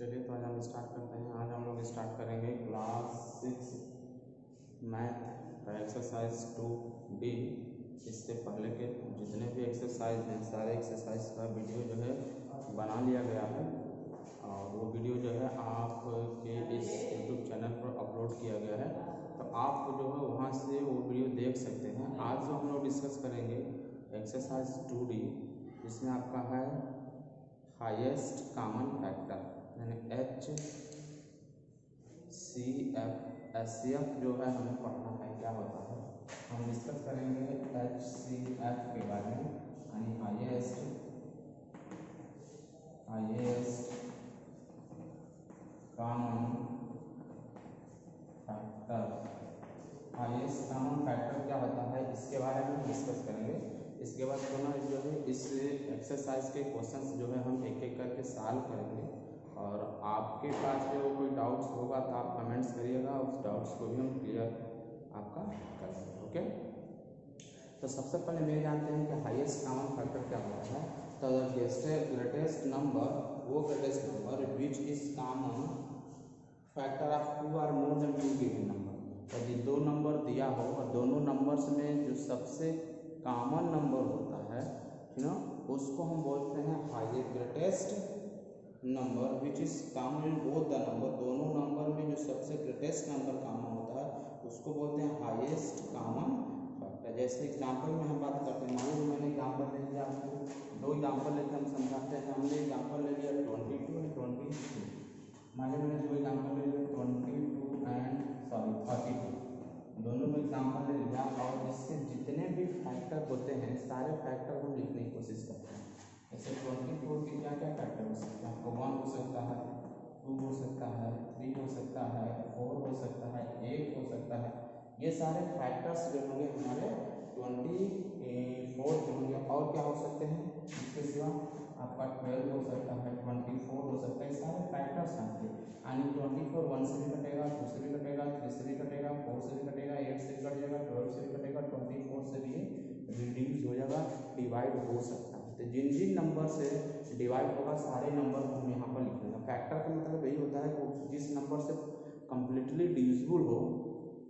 चलिए तो आज हम स्टार्ट करते हैं। आज हम लोग स्टार्ट करेंगे क्लास 6 मैथ का एक्सरसाइज 2D। इससे पहले के जितने भी एक्सरसाइज हैं सारे एक्सरसाइज का वीडियो जो है बना लिया गया है और वो वीडियो जो है आपके इस YouTube चैनल पर अपलोड किया गया है, तो आप जो है वहाँ से वो वीडियो देख सकते हैं। आज जो हम लोग डिस्कस करेंगे एक्सरसाइज 2D, जिसमें आपका है हाईएस्ट कॉमन फैक्टर यानी HCF जो है हमें पढ़ना है क्या होता है। हम डिस्कस करेंगे HCF के बारे में यानी highest common factor. Highest common factor क्या होता है इसके बारे में डिस्कस करेंगे। इसके बाद जो है इस एक्सरसाइज के क्वेश्चंस जो है हम एक एक करके सॉल्व करेंगे और आपके पास जो कोई डाउट्स होगा तो आप कमेंट्स करिएगा, उस डाउट्स को भी हम क्लियर आपका करेंगे। ओके, तो सबसे पहले ये जानते हैं कि हाईएस्ट कॉमन फैक्टर क्या होता है। तो ग्रेटेस्ट नंबर वो greatest number which is common factor of 2 और मोर देन 2 गिवन नंबर। यदि दो नंबर दिया हो और दोनों नंबर्स में जो सबसे कॉमन नंबर होता है ना उसको हम बोलते हैं highest greatest number which is common in both the number. दोनों नंबर में जो सबसे ग्रेटेस्ट नंबर कॉमन होता है उसको बोलते हैं हाईएस्ट कॉमन फैक्टर। जैसे एग्जांपल में हम बात करते हैं, मान लो मैंने एग्जांपल ले लिया, आपको दो एग्जांपल लेके हम समझाते हैं। हमने एग्जांपल ले लिया 22 और 23। मान लो मैंने दो एग्जांपल ले लिया 22 एंड 32, दोनों में एग्जांपल ले लिया और इसके जितने भी फैक्टर होते हैं सारे फैक्टर हम लिखने की कोशिश करते हैं। जैसे 24 के क्या क्या फैक्टर हो सकते हैं, आपको 1 हो सकता है, 2 हो सकता है, 3 हो सकता है, 4 हो सकता है, 8 हो सकता है। ये सारे फैक्टर्स जो होंगे हमारे 24 जो होंगे। और क्या हो सकते हैं इसके सिवा, आपका 12 हो सकता है, 24 हो सकता है। सारे फैक्टर्स आते हैं यानी 24 1 से भी कटेगा, 2 से भी कटेगा, 3 से भी कटेगा, 4 से भी कटेगा, 8 से भी कट जाएगा, 12 से भी कटेगा, 24 से भी रिड्यूस हो जाएगा, डिवाइड हो सकता है। तो जिन जिन नंबर से डिवाइड होगा सारे नंबर को हम यहाँ पर लिख लेंगे। फैक्टर का मतलब यही होता है कि जिस नंबर से कम्प्लीटली डिविजिबल हो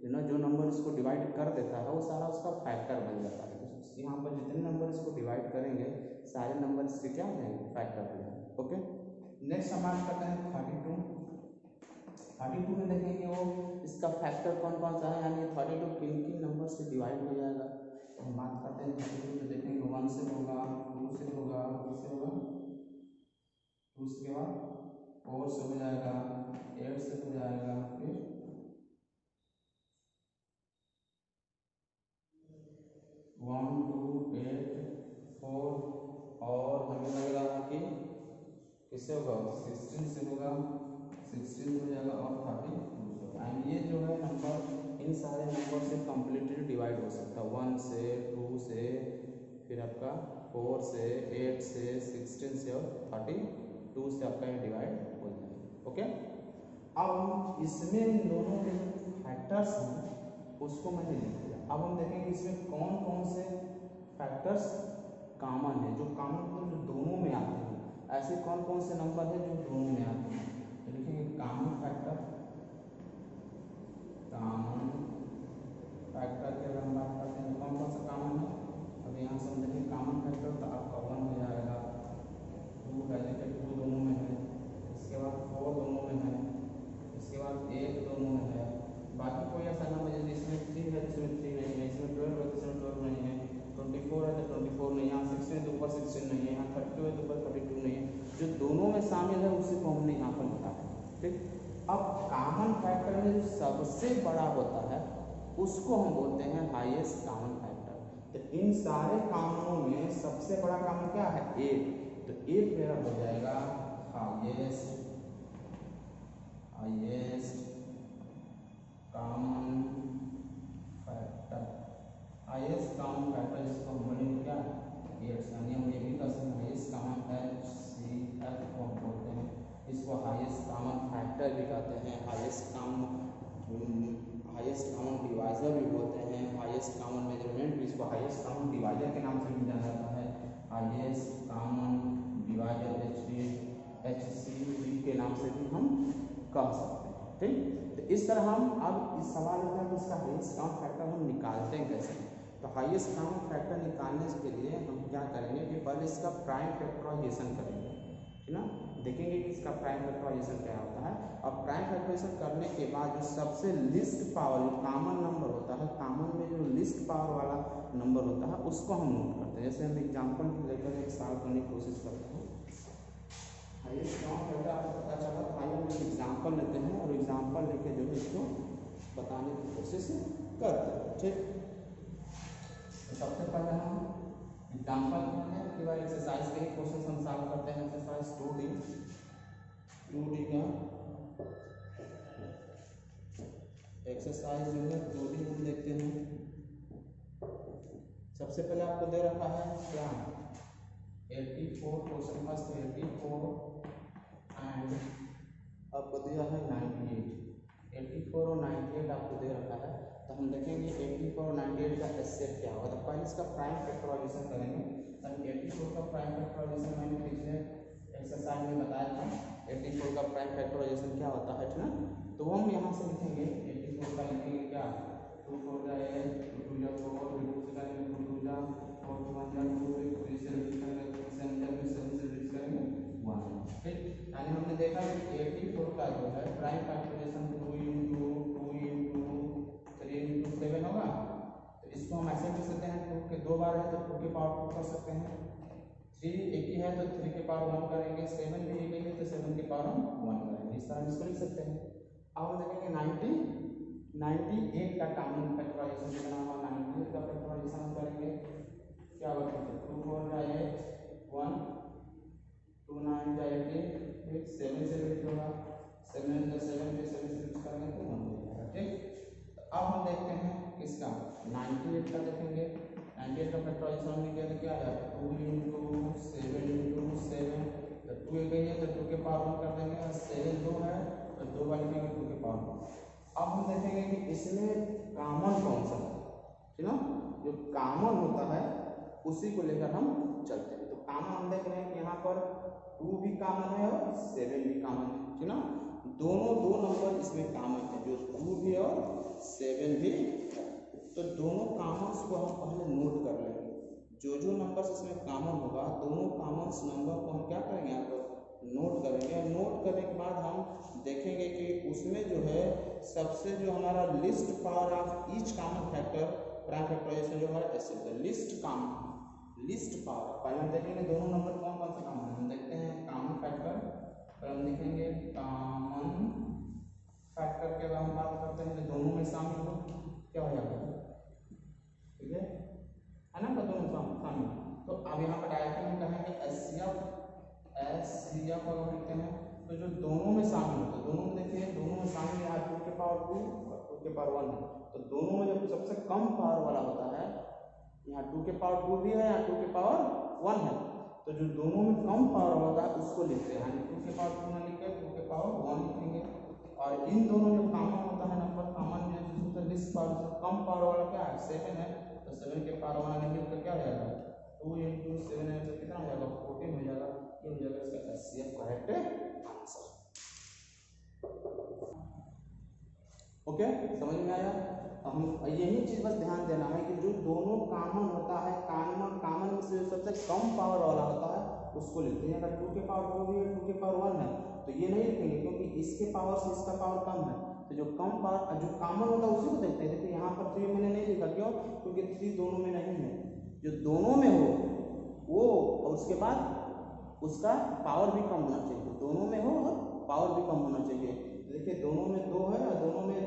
ना, जो नंबर इसको डिवाइड कर देता है वो सारा उसका फैक्टर बन जाता है। तो यहाँ पर जितने नंबर इसको डिवाइड करेंगे सारे नंबर इसके क्या हो जाएंगे, फैक्टर हो जाएंगे। ओके, नेक्स्ट हम बात करते हैं 32 में देखेंगे वो इसका फैक्टर कौन कौन सा है, यानी 32 किन किन नंबर से डिवाइड हो जाएगा। तो हम बात करते हैं 32 तो देखेंगे 1 से होगा, 2 से होगा, 3 से होगा, 2 के बाद 4 से हो जाएगा, 8 से हो जाएगा, फिर 1 2 8 4 और हमें लग रहा है कि किससे होगा 16 से होगा, 16 हो जाएगा और 32 से होगा। एंड ये जो है नंबर इन सारे नंबर से कम्प्लीटली डिवाइड हो सकता है, 1 से, 2 से, फिर आपका 4 से, 8 से, 16 से और 32 से आपका ये डिवाइड हो जाएगा। ओके, अब इसमें इन दोनों के फैक्टर्स हैं उसको मैंने लिख दिया। अब हम देखेंगे इसमें कौन कौन से फैक्टर्स कॉमन है, जो कॉमन मतलब जो दोनों में आते हैं। ऐसे कौन कौन से नंबर है जो दोनों में आते हैं, तो लिखेंगे कॉमन फैक्टर। कॉमन फैक्टर की अगर हम बात करते हैं कौन कौन सा कॉमन है, अब यहाँ से हम देखेंगे कॉमन फैक्टर तो आपका 1 हो जाएगा, 2 है, 2 दोनों में है, इसके बाद 4 दोनों में है, इसके बाद 8 दोनों में है। बाकी कोई ऐसा नंबर है जिसमें 3 है जिसमें 3 नहीं है, इसमें 12 है जिसमें 12 नहीं है, 24 है तो 24 नहीं है, यहाँ 16 है तो ऊपर 16 नहीं है, यहाँ 32 है तो ऊपर 32 नहीं है। जो दोनों में शामिल है उसी को हमने यहाँ पर लिखा है। ठीक, अब कॉमन फैक्टर में जो सबसे बड़ा होता है उसको हम बोलते हैं हाईएस्ट कॉमन फैक्टर। तो इन सारे कॉमनों में सबसे बड़ा कॉमन क्या है, 8। तो 8 मेरा हो जाएगा highest common factor. Highest common factor जिसको हम बोलेंगे क्या, 8। यानी हम ये भी कर सकते हैं हाईएस्ट कॉमन HCF को हम बोलते हैं, इसको हाईएस्ट कॉमन फैक्टर भी कहते हैं, हाईएस्ट कॉमन डिवाइजर भी बोलते हैं, हाईएस्ट कॉमन मेजरमेंट भी इसको हाईएस्ट कॉमन डिवाइजर के नाम से भी जाना जाता है। हाईएस्ट कॉमन डिवाइजर HCD के नाम से भी हम कह सकते हैं। ठीक, तो इस तरह हम अब इस सवाल होता है कि इसका हाईएस्ट कॉमन फैक्टर हम निकालते हैं कैसे। तो हाईएस्ट कॉमन फैक्टर निकालने के लिए हम क्या करेंगे कि पहले इसका प्राइम फैक्टराइजेशन करेंगे, है ना। देखेंगे कि इसका प्राइम फैक्टराइजेशन क्या होता है। और प्राइम फैक्टराइजेशन करने के बाद जो सबसे लिस्ट पावर कॉमन नंबर होता है, कॉमन में जो लिस्ट पावर वाला नंबर होता है उसको हम नोट करते हैं। जैसे हम एग्जाम्पल लेकर एक सॉल्व करने की कोशिश करते हैं। हाईएस्ट कॉमन फैक्टर आपको पता चला, तो आइए हम एक एग्जाम्पल लेते हैं और एग्जाम्पल लेके जो है इसको बताने की कोशिश करते हैं। ठीक, तो सबसे पहले हम एग्जाम्पल है कि भाई एक्सरसाइज के क्वेश्चन हम सॉल्व करते हैं। एक्सरसाइज 2D का एक्सरसाइज जो है 2D हम देखते हैं। सबसे पहले आपको दे रखा है क्या 84 क्वेश्चन फर्स्ट 84 एंड आपको दिया है 98। 84 और 98 आपको दे रखा है। तो हम देखेंगे 84 और 98 का एचसीएफ क्या होगा। तो पहले इसका प्राइम फैक्टराइजेशन करेंगे। तो 84 का प्राइम फैक्टराइजेशन मैंने पिछले एक्सरसाइज में बताया था। 84 का प्राइम फैक्टराइजेशन क्या होता है, ठीक ना। तो हम यहाँ से लिखेंगे 84 का लिखेंगे क्या 2 4 जा 8 2 2 जा 4 2 से करेंगे 2 2 जा 4 1 जा 2 3 से रिड्यूस करेंगे 3 से 7 से रिड्यूस करेंगे 1। ठीक, यानी हमने देखा कि 84 का जो है प्राइम फैक्टराइजेशन 2 into 3 into 7 होगा। तो इसको हम ऐसे लिख सकते हैं 2 के 2 बार है तो 2 के पावर 2 कर सकते हैं। 3 एक ही है तो 3 के पावर 1 करेंगे। 7 भी एक ही है तो 7 के पावर 1 करेंगे। इस तरह इसको लिख सकते हैं। अब हम देखेंगे 98 का कॉमन फैक्टराइजेशन कितना होगा। 98 का फैक्टराइजेशन हम करेंगे क्या होगा 2 4 जा 8 1 2 9 जा 18 फिर 7 से डिवाइड होगा 7 जा 7 पे 7 से डिवाइड करेंगे तो 1 हो जाएगा। ठीक, तो अब हम देखते हैं किसका 98 का देखेंगे। 98 का फैक्टराइजेशन हमने किया तो क्या आया 2 into 7 into 7 तो 2 एक ही है तो 2 के पावर 1 कर देंगे और 7 2 है तो 2 बार लिखेंगे 2 के पावर 1। अब हम देखेंगे कि इसमें कॉमन कौन सा है, ठीक ना। जो कॉमन होता है उसी को लेकर हम चलते हैं। तो कॉमन हम देख रहे हैं कि यहाँ पर 2 भी कॉमन है और 7 भी कॉमन है, ठीक ना। दोनों दो नंबर इसमें कॉमन है, जो 2 भी और 7 भी है। तो दोनों कॉमन्स को हम पहले नोट कर लेंगे। जो जो नंबर्स इसमें कॉमन होगा दोनों कॉमन्स नंबर को हम क्या करेंगे यहाँ पर नोट करेंगे। नोट करने के बाद हम देखेंगे कि उसमें जो है सबसे जो हमारा least power of each common factor prime factorisation जो हमारा ऐसे होता है लिस्ट पावर। पहले हम देखेंगे दोनों नंबर कौन कौन सा कॉमन है। हम देखते हैं कॉमन फैक्टर पर हम लिखेंगे कॉमन फैक्टर के बाद हम बात करते हैं जो दोनों में शामिल हो क्या हो जाएगा, ठीक है ना। तो दोनों शामिल तो अब यहाँ पर डायरेक्टली हम कहेंगे एचसीएफ अगर लिखते हैं तो जो दोनों में शामिल हो तो दोनों में देखिए दोनों में शामिल है 2 के पावर 2 और 2 के पावर 1 है। तो दोनों में जो सबसे कम पावर वाला होता है यहाँ 2 के पावर 2 भी है यहाँ 2 के पावर 1 है। तो जो दोनों में कम पावर होता है उसको लिखते हैं, यानी 2 के पावर 2 ना लिख 2 के पावर 1 लिखेंगे। और इन दोनों जो कॉमन होता है नंबर कॉमन जो जिसमें लिस्ट पावर कम पावर वाला क्या है 7 है तो 7 के पावर 1 लिख कर क्या हो जाएगा 2 into 7 है तो कितना हो जाएगा 14 हो जाएगा। ये हो जाएगा इसका एचसीएफ करेक्ट आंसर। ओके, समझ में आया। हम यही चीज बस ध्यान देना है कि जो दोनों कॉमन होता है कॉमन में से सबसे कम पावर वाला होता है उसको लिखते हैं। अगर 2 के पावर 2 भी है 2 के पावर 1 है तो ये नहीं लिखेंगे क्योंकि इसके पावर से इसका पावर कम है। तो जो कम पावर जो कॉमन होता है उसी को देखते हैं। देखिए यहाँ पर 3 मैंने नहीं लिखा, क्यों, क्योंकि 3 दोनों में नहीं है। जो दोनों में हो वो और उसके बाद उसका पावर भी कम होना चाहिए। दोनों में हो और पावर भी कम होना चाहिए। देखिए दोनों में 2 है और दोनों में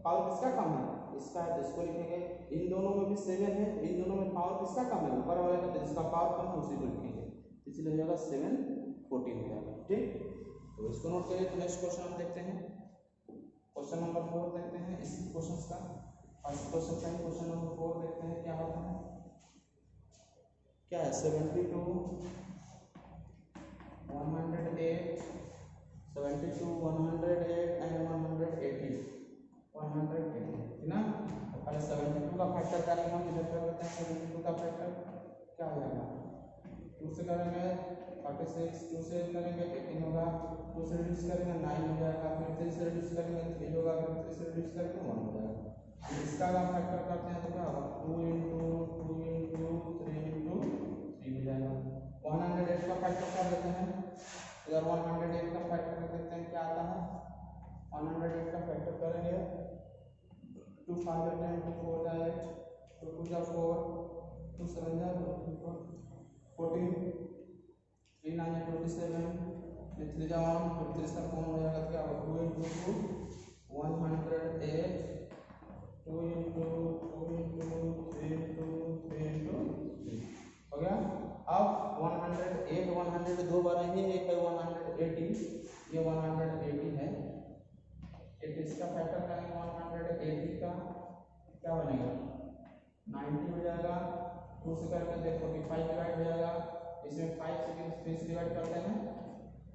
पावर किसका कम है इसका है तो इसको लिखेंगे। इन दोनों में भी 7 है तो इन दोनों में पावर किसका कम है ऊपर वाले का, तो जिसका पावर कम है उसी को लिखेंगे। इसलिए हो जाएगा 7 14 हो जाएगा। ठीक, तो इसको नोट करिए। तो नेक्स्ट क्वेश्चन हम देखते हैं क्वेश्चन नंबर 4 देखते हैं इसी क्वेश्चन का। फर्स्ट क्वेश्चन का क्वेश्चन नंबर 4 देखते हैं क्या होता है। क्या है 72 108 72 108 एंड 180 ठीक ना। तो पहले 72 का फैक्टर करेंगे हम, इधर कर लेते हैं 72 का फैक्टर क्या हो जाएगा 2 से करेंगे 46, 2 से करेंगे 18 होगा, 2 से रिड्यूस करेंगे 9 हो जाएगा, फिर 3 से रिड्यूस करेंगे 3 होगा, फिर 3 से रिड्यूस करेंगे 1 हो जाएगा। इसका अगर फैक्टर करते हैं तो क्या होगा 2 इंटू 3 इंटू 3 हो जाएगा। 108 का फैक्टर कर देते हैं, इधर 108 का फैक्टर कर देते हैं, क्या आता है 108 का फैक्टर करेंगे 2 5 10 2 4 जा 8 2 2 जा 4 2 7 जा 14 3 9 जा 27 3 जा 1 फिर 3 का फॉर्म हो जाएगा, क्या होगा 2 इंटू 2 108 2 इंटू 3 इंटू 3 हो गया। अब 108 दो बार है, एक है 180, ये 180 है, 80 इसका फैक्टर करेंगे 180 का क्या बनेगा 90 हो जाएगा, 2 से करके देखो 45 डिवाइड हो जाएगा, इसमें 5 से 3 से डिवाइड करते हैं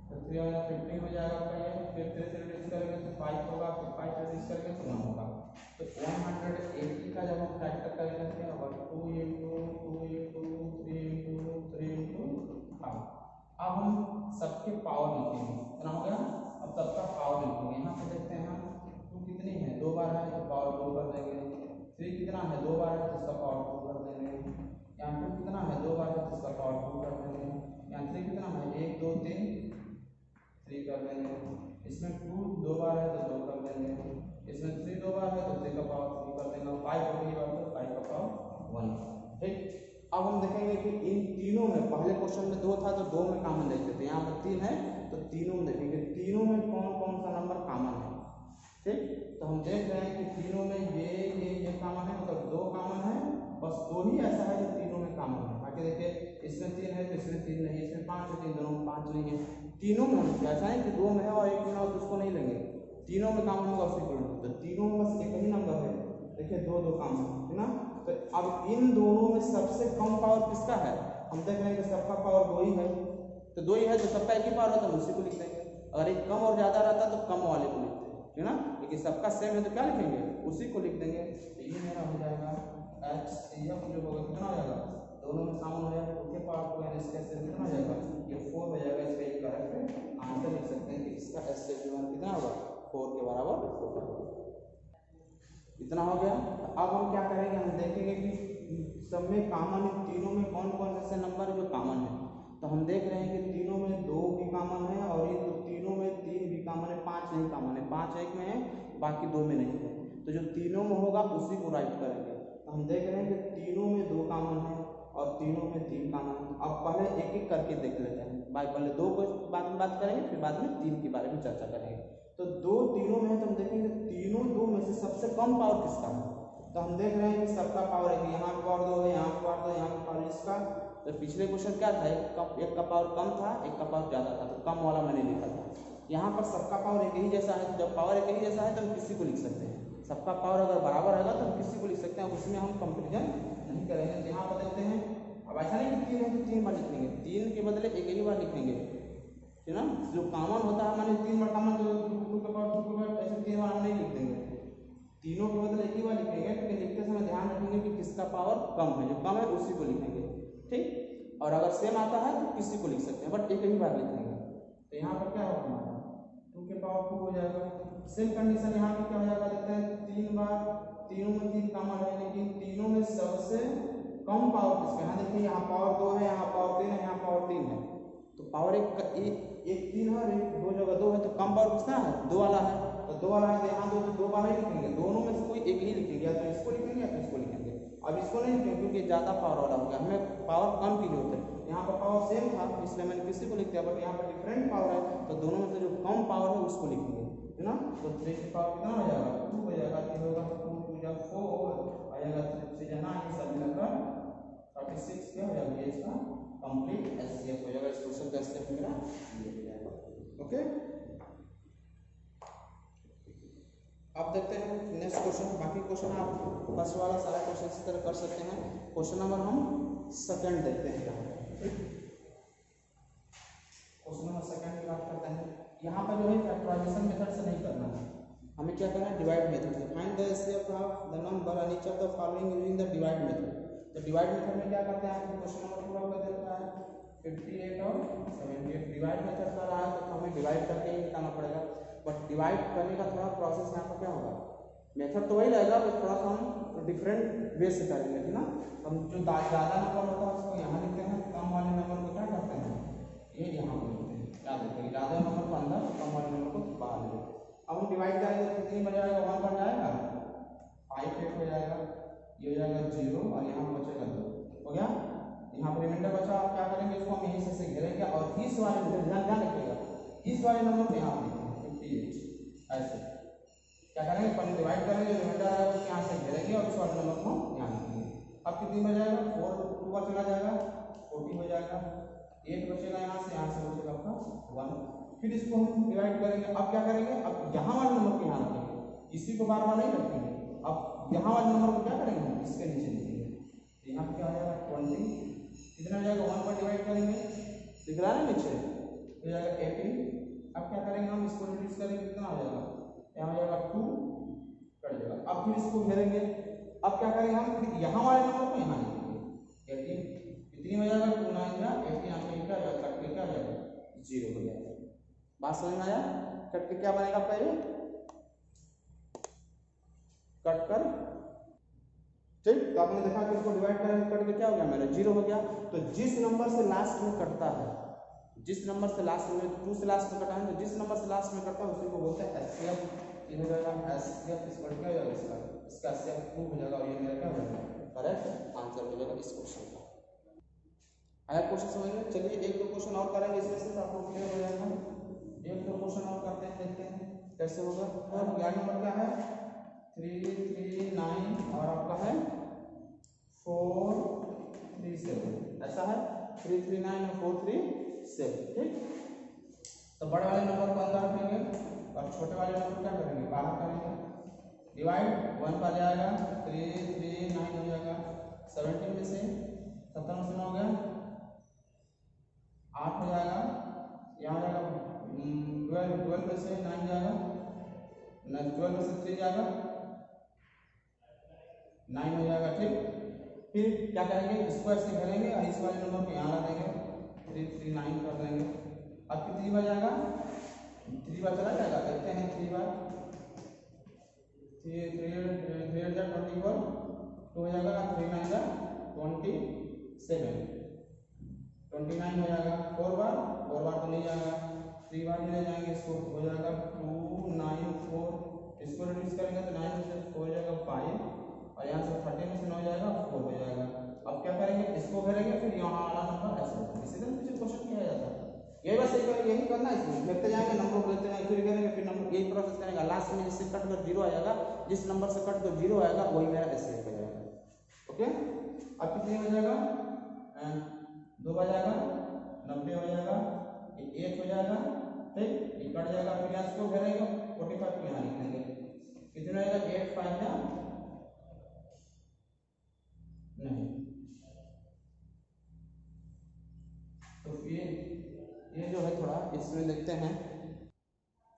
तो 3 15 हो जाएगा आपका ये, फिर 3 से रिड्यूस करेंगे तो 5 होगा, फिर 5 से रिड्यूस करेंगे तो 1 होगा। तो 180 का जब हम फैक्टर करेंगे क्या होगा 2 इंटू 3 इंटू 5। अब हम सबके पावर लिखेंगे, इतना हो गया। अब सबका पावर लिखेंगे, यहाँ पे देखते हैं हम 2 कितनी है 2 बार है तो पावर 2 कर देंगे, 3 कितना है 2 बार है तो इसका पावर 2 कर देंगे, यहाँ 2 कितना है 2 बार है तो इसका पावर 2 कर देंगे, यहाँ 3 कितना है 1 2 3 3 कर देंगे, इसमें 2 2 बार है तो 2 कर देंगे, इसमें 3 2 बार है तो 3 का पावर 3 कर देंगे, 5 हो गई बात तो 5 का पावर 1। ठीक, अब हम देखेंगे कि इन तीनों में पहले क्वेश्चन में 2 था तो 2 में कॉमन देखते थे, यहाँ पर 3 है तो तीनों में देखेंगे तीनों में कौन कौन सा नंबर कॉमन है। ठीक, तो हम देख रहे हैं कि तीनों में ये कॉमन है, मतलब 2 कॉमन है, बस 2 ही ऐसा है जो तीनों में कॉमन है। बाकी देखिए इसमें 3 है तो इसमें 3 नहीं, इसमें 5 है, दोनों में 5 नहीं है, तीनों में ऐसा है कि 2 में है और 1 में है तो उसको नहीं लेंगे, तीनों में कॉमन होगा उसी को, तो तीनों में बस एक ही नंबर है, देखिए 2 2 कॉमन है ना। तो अब इन दोनों में सबसे कम पावर किसका है, हम देख रहे हैं कि सबका पावर 2 ही है, तो 2 ही है तो सबका एक ही पावर है तो उसी को लिख देंगे, अगर एक कम और ज़्यादा रहता तो कम वाले को लिखते हैं, है ना, लेकिन सबका सेम है तो क्या लिखेंगे उसी को लिख देंगे। तो ये मेरा हो जाएगा एच जो होगा कितना हो जाएगा, दोनों में कॉमन हो जाएगा, उसके पावर को यानी इसका एच कितना हो जाएगा ये 4 हो जाएगा, इसका ये करेक्ट आंसर लिख सकते हैं कि इसका एच कितना होगा 4 के बराबर होगा। इतना हो गया। अब हम क्या करेंगे, हम देखेंगे कि सब में कॉमन है, तीनों में कौन कौन से नंबर जो कॉमन है, तो हम देख रहे हैं कि तीनों में 2 भी कॉमन है और ये तो तीनों में 3 भी कॉमन है, 5 नहीं कॉमन है, 5 एक में है बाकी 2 में नहीं है, तो जो तीनों में होगा उसी को राइट करेंगे। तो हम देख रहे हैं कि तीनों में 2 कॉमन है और तीनों में 3 कॉमन है। अब पहले एक एक करके देख लेते हैं, पहले 2 को बाद में बात करेंगे, फिर बाद में 3 के बारे में चर्चा करेंगे। तो 2 तीनों में है तो हम देखेंगे तीनों 2 में से सबसे कम पावर किसका है, तो हम देख रहे हैं कि सबका पावर है, यहाँ पावर 2 है, यहाँ पावर 2, यहाँ पावर इसका। तो पिछले क्वेश्चन क्या था, एक का पावर कम था, एक का पावर ज़्यादा था, तो कम वाला मैंने लिखा था। यहाँ पर सबका पावर एक ही जैसा है, तो जब पावर एक ही जैसा है तो हम किसी को लिख सकते हैं, सबका पावर अगर बराबर रहेगा तो हम किसी को लिख सकते हैं, उसमें हम कंपेरिजन नहीं करेंगे। तो यहाँ पर देखते हैं, अब ऐसा नहीं कि 3 है तो 3 बार लिखेंगे, 3 के बदले एक ही बार लिखेंगे, है ना, जो कॉमन होता है माने 3 बार कॉमन, तो 2 के पावर ऐसे 3 बार हम नहीं लिख देंगे, तीनों के बदले एक ही बार लिखेंगे, लेकिन लिखते समय ध्यान रखेंगे कि किसका पावर कम है, जो कम है उसी को लिखेंगे। ठीक, और अगर सेम आता है तो किसी को लिख सकते हैं, बट एक ही बार लिखेंगे। तो यहाँ पर क्या होगा हमारा 2 के पावर 2 हो जाएगा। सेम कंडीशन यहाँ पे क्या हो जाएगा, देखते हैं 3 बार, तीनों में 3 कॉमन है, लेकिन तीनों में सबसे कम पावर किसका, यहाँ देखिए यहाँ पावर 2 है, यहाँ पावर 3 है, यहाँ पावर 3 है, तो पावर एक 3 है और एक 2 जगह 2 है, तो कम पावर किसका है 2 वाला है, तो 2 वाला है तो यहाँ 2 बार नहीं लिखेंगे, दोनों में से कोई एक ही लिखेंगे, या तो इसको लिखेंगे या तो इसको लिखेंगे। अब इसको नहीं लिखेंगे क्योंकि ज़्यादा पावर वाला हो गया, हमें पावर कम की जरूरत है, यहाँ पर पावर सेम था इसलिए मैंने किसी को लिख दिया, बट यहाँ पर डिफरेंट पावर है तो दोनों में से जो कम पावर है उसको लिखेंगे, है ना। तो 3 की पावर कितना हो जाएगा 2 हो जाएगा, 3 होगा 2 2 जा 4 आ जाएगा, 3 से जाना ये सब मिलकर 36 क्या हो जाएगा, ये इसका कंप्लीट एचसीएफ हो जाएगा। इस क्वेश्चन का एचसीएफ मेरा ये हो जाएगा। ओके, अब देखते हैं नेक्स्ट क्वेश्चन। बाकी क्वेश्चन आप फर्स्ट वाला सारा क्वेश्चन इसी तरह कर सकते हैं। क्वेश्चन नंबर हम सेकंड देखते हैं यहाँ पे। क्वेश्चन नंबर सेकंड की बात करते हैं। यहाँ पर जो है फैक्टराइजेशन मेथड से नहीं करना है, हमें क्या करना है डिवाइड मेथड से। Find the HCF of the number and each of the following using the divide method. तो डिवाइड मेथड में क्या करते हैं, क्वेश्चन नंबर पूरा कर देता है, 58 और 78 डिवाइड मेथड कर रहा है तो हमें डिवाइड करके ही निकालना पड़ेगा, बट डिवाइड करने का थोड़ा प्रोसेस यहाँ पर क्या होगा, मेथड तो वही रहेगा बस थोड़ा सा हम डिफरेंट वे से करेंगे, ठीक ना। हम जो ज़्यादा नंबर होता है उसको यहाँ लिखते हैं, कम वाले नंबर को क्या करते हैं, ये यहाँ पर लिखते हैं, क्या देते हैं, ज़्यादा नंबर को अंदर, कम वाले नंबर को बाहर ले लेते हैं। अब हम डिवाइड करेंगे तो कितनी बन जाएगा, 1 बन जाएगा, 5 8 हो जाएगा, ये हो जाएगा 0 और यहाँ बचेगा 2, हो गया। यहाँ पर रिमाइंडर बचा, आप क्या करेंगे, इसको हम यहीं से घेरेंगे और इस वाले ध्यान रखिएगा, इस वाले नंबर को यहाँ लिखेंगे 58, ऐसे क्या करेंगे, अपन डिवाइड करेंगे, रिमाइंडर आएगा उसको यहाँ से घेरेंगे और इस वाले नंबर को यहाँ लिखेंगे। अब कितनी बच जाएगा, 4 2 का चला जाएगा, 40 हो जाएगा, 8 बचेगा यहाँ से बचेगा आपका 1। फिर इसको हम डिवाइड करेंगे, अब क्या करेंगे, अब यहाँ वाले नंबर को यहाँ रखेंगे, इसी को बार बार नहीं रखेंगे, अब यहाँ वाले नंबर को क्या करेंगे, इसके नीचे लिखेंगे, यहाँ पे क्या हो जाएगा 20, कितना हो जाएगा, 1 पर डिवाइड करेंगे, दिख रहा है नीचे, हो जाएगा 18। अब क्या करेंगे, हम इसको रिड्यूस करेंगे, कितना हो जाएगा, यहाँ हो जाएगा 2 कट जाएगा। अब फिर इसको घेरेंगे, अब क्या करेंगे, हम फिर यहाँ वाले नंबर को यहाँ लिखेंगे 18, कितनी हो जाएगा 2 9 या 18, यहाँ पे क्या जाएगा, कट के क्या जाएगा 0 हो जाएगा। बात समझ में आया, कट के क्या बनेगा, पहले कट कर, ठीक, तो आपने देखा कि इसको डिवाइड करेंगे, कट के क्या हो गया मेरा 0 हो गया। तो जिस नंबर से लास्ट में कटता है, जिस नंबर से लास्ट में 2 से लास्ट में कटा है, तो जिस नंबर से लास्ट में कटता है उसी को बोलते हैं एचसीएफ। ये हो जाएगा एचसीएफ, इसका क्या हो जाएगा, इसका एचसीएफ 2 हो जाएगा और ये मेरा क्या हो जाएगा, करेक्ट आंसर हो जाएगा इस क्वेश्चन का। आया क्वेश्चन समझ में। चलिए 1-2 क्वेश्चन और करेंगे इसमें से, आपको क्लियर हो जाएगा। 1-2 क्वेश्चन और करते हैं, देखते हैं कैसे होगा। और 11 नंबर का है 339 और आपका है 437, ऐसा है 339 और 437, ठीक। तो बड़े वाले नंबर को अंदर रखेंगे और छोटे वाले नंबर क्या करेंगे, बाहर करेंगे। डिवाइड 1 का ले आएगा, 339 हो जाएगा, 17 में से 17 में से 9 हो गया, 8 हो जाएगा, यहाँ जाएगा 12 में से 9 जाएगा, 12 में से 3 जाएगा, 9 हो जाएगा, ठीक। फिर क्या करेंगे, इसको ऐसे करेंगे और इस वाले नंबर को यहाँ ला देंगे, 339 कर देंगे। अब कितनी बार जाएगा, 3 बार चला जाएगा, देखते हैं 3 बार, 3 24 2 हो जाएगा, 3 9 27, 29 हो जाएगा। 4 बार तो नहीं जाएगा, 3 बार ले जाएंगे, इसको हो जाएगा 2 9 4, इसको रिड्यूस करेंगे तो 9 में से 4 हो जाएगा 5 और यहाँ से 30 में से 9 जाएगा 4 हो जाएगा। अब क्या करेंगे, इसको करेंगे, फिर यहाँ वाला नंबर ऐसे इसी तरह से क्वेश्चन किया जाता है। यही बस यही करना है, इसमें लिखते जाएंगे, नंबर को लेते जाएंगे, फिर करेंगे, फिर नंबर यही प्रोसेस करेंगे। लास्ट में जिससे कट कर 0 आ जाएगा, जिस नंबर से कट कर 0 आएगा वही मेरा ऐसे हो जाएगा, ओके। अब कितने हो जाएगा, 2 बार जाएगा, 90 हो जाएगा, 1 हो जाएगा, ठीक, ये कट जाएगा। फिर यहाँ इसको घेरेंगे, 45 को यहाँ लिख देंगे, कितना हो जाएगा 8 5 या नहीं, तो ये जो है थोड़ा इसमें देखते हैं।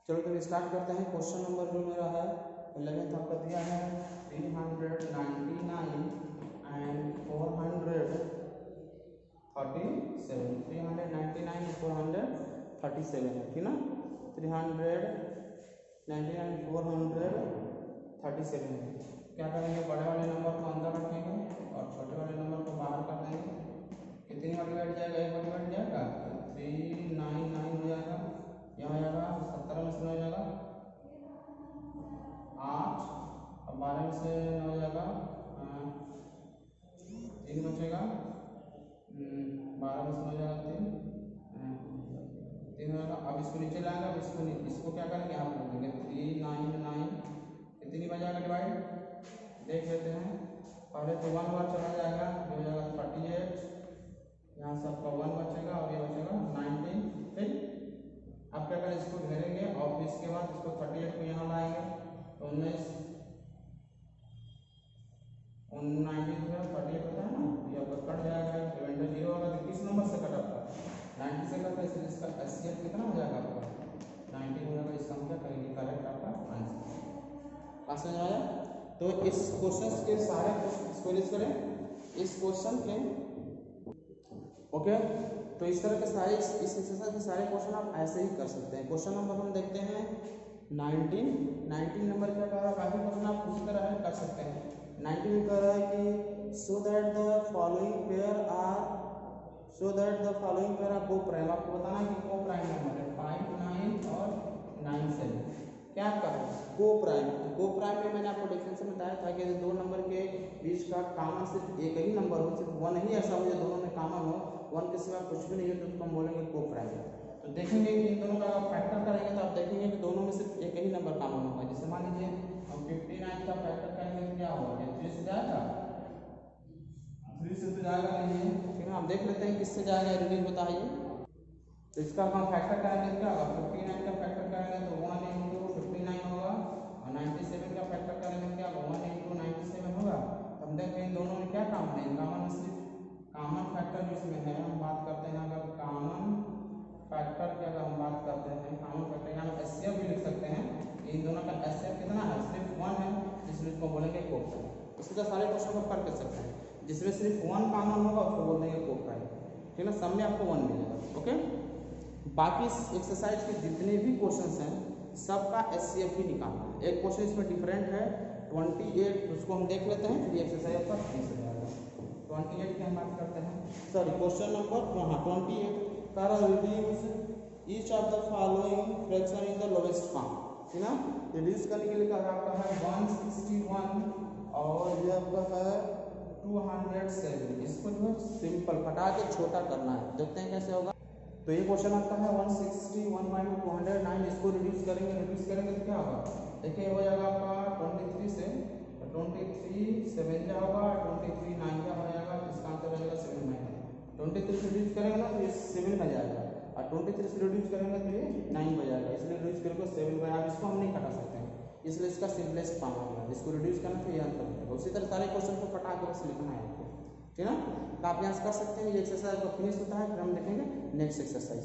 चलो तो स्टार्ट करते हैं। क्वेश्चन नंबर जो मेरा है 11th आपका दिया है 399 एंड 437, 399 437 है, ठीक ना। 399 437 है। क्या करेंगे, बड़े वाले नंबर को अंदर रखेंगे और छोटे वाले नंबर को बाहर कर देंगे। कितनी बार डिवाइड जाएगा, 1 बार डिवाइड जाएगा, 399 हो जाएगा, यहाँ हो जाएगा 17 में से 9 हो जाएगा 8 और 12 में से 9 हो जाएगा 3 बचेगा, 12 में से 9 हो जाएगा 3 हो जाएगा। अब इसको नीचे लाएगा, इसको क्या करेंगे, यहाँ पर देंगे 399, कितनी बार जाएगा डिवाइड देख लेते हैं। पहले तो 1 बार चला जाएगा, ये हो जाएगा 38, यहाँ से आपका 1 बचेगा और ये बचेगा 19, ठीक। अब क्या करें, इसको घेरेंगे और फिर इसके बाद इसको 38 को यहाँ लाएंगे, 19 38 होता है ना, ये आपका कट जाएगा, रिमाइंडर 0 होगा। तो किस नंबर से कटा था, 90 से कटा, इसलिए इसका एचसीएफ कितना हो जाएगा आपका 19 हो जाएगा। इसका हम क्या करेंगे, करेक्ट आपका आंसर। बात समझ में आया। तो इस क्वेश्चन के सारे क्वेश्चन करें, इस क्वेश्चन के, ओके। तो इस तरह के सारे इस एक्सरसाइज के सारे क्वेश्चन आप ऐसे ही कर सकते हैं। क्वेश्चन नंबर हम देखते हैं 19 नंबर क्या कह रहा है, काफी क्वेश्चन आप उसी तरह कर सकते हैं। 19 में कह रहा है कि so that the following pair are coprime, आपको बताना है कि को प्राइम नंबर है 5, 9 और 9, 7 क्या कर रहे हैं को प्राइम। तो को प्राइम में मैंने आपको डिफरेंस में बताया था कि दो नंबर के बीच का कॉमन सिर्फ एक ही नंबर हो, सिर्फ वन ही ऐसा हो जो दोनों में कॉमन हो, वन के सिवा कुछ भी नहीं हो, तो उसको हम बोलेंगे को प्राइम। तो देखेंगे कि इन दोनों का आप फैक्टर करेंगे तो आप देखेंगे कि दोनों में सिर्फ एक ही नंबर कॉमन होगा। जैसे मान लीजिए हम 59 का फैक्टर करेंगे तो क्या होगा, 3 से जाएगा, 3 से तो जाएगा नहीं, ठीक है। हम देख लेते हैं किससे जाएगा, रिलीज बताइए। तो इसका हम फैक्टर करेंगे तो क्या होगा, 59 का फैक्टर करेंगे तो 1 × 59 होगा, और 97 का फैक्टर करेंगे क्या होगा, 1 × 97 होगा। तो हम देखते हैं दोनों में क्या कॉमन है, कॉमन में सिर्फ कॉमन फैक्टर जो इसमें है, हम बात करते हैं अगर कॉमन फैक्टर की अगर हम बात करते हैं, कॉमन फैक्टर यहाँ हम एचसीएफ भी लिख सकते हैं। इन दोनों का एचसीएफ कितना है, सिर्फ 1 है, इसलिए इसको बोलेंगे कोप्राइम। इसी तरह सारे क्वेश्चन को कर सकते हैं, जिसमें सिर्फ 1 कॉमन होगा उसको बोल देंगे कोप्राइम, ठीक है ना। सब में आपको 1 मिलेगा, ओके। बाकी इस एक्सरसाइज के जितने भी क्वेश्चंस हैं सबका एचसीएफ ही निकालना है। एक क्वेश्चन इसमें डिफरेंट है 28, उसको हम देख लेते हैं, फिर ये एक्सरसाइज आपका फिनिश हो जाएगा। 28 की हम बात करते हैं, सॉरी क्वेश्चन नंबर 28 का reduce each of the following fraction in the lowest form, ठीक ना। रिड्यूस करने के लिए क्या आपका है 161 और ये आपका है 207, इसको जो है सिंपल हटा के छोटा करना है, देखते हैं कैसे होगा। तो ये क्वेश्चन आपका है 161 - 209, इसको रिड्यूस करेंगे तो क्या होगा, देखिए हो जाएगा आपका 23 से 23 7 क्या होगा, 23 9 क्या हो जाएगा, इसका आंसर हो जाएगा 7 9। 23 से रिड्यूस करेंगे ना तो ये 7 में जाएगा, और 23 से रिड्यूस करेंगे तो ये 9 में जाएगा, इसलिए रिड्यूस करके 7 में, अब इसको हम नहीं घटा सकते हैं, इसलिए इसका सिंपलेस्ट फॉर्म होगा, इसको रिड्यूस करना तो ये आंसर मिलेगा। उसी तरह सारे क्वेश्चन को पटा के बस लिखना है आपको, ठीक है ना। तो आप यहाँ से कर सकते हैं, ये एक्सरसाइज को फिनिश होता है, फिर हम देखेंगे नेक्स्ट एक्सरसाइज।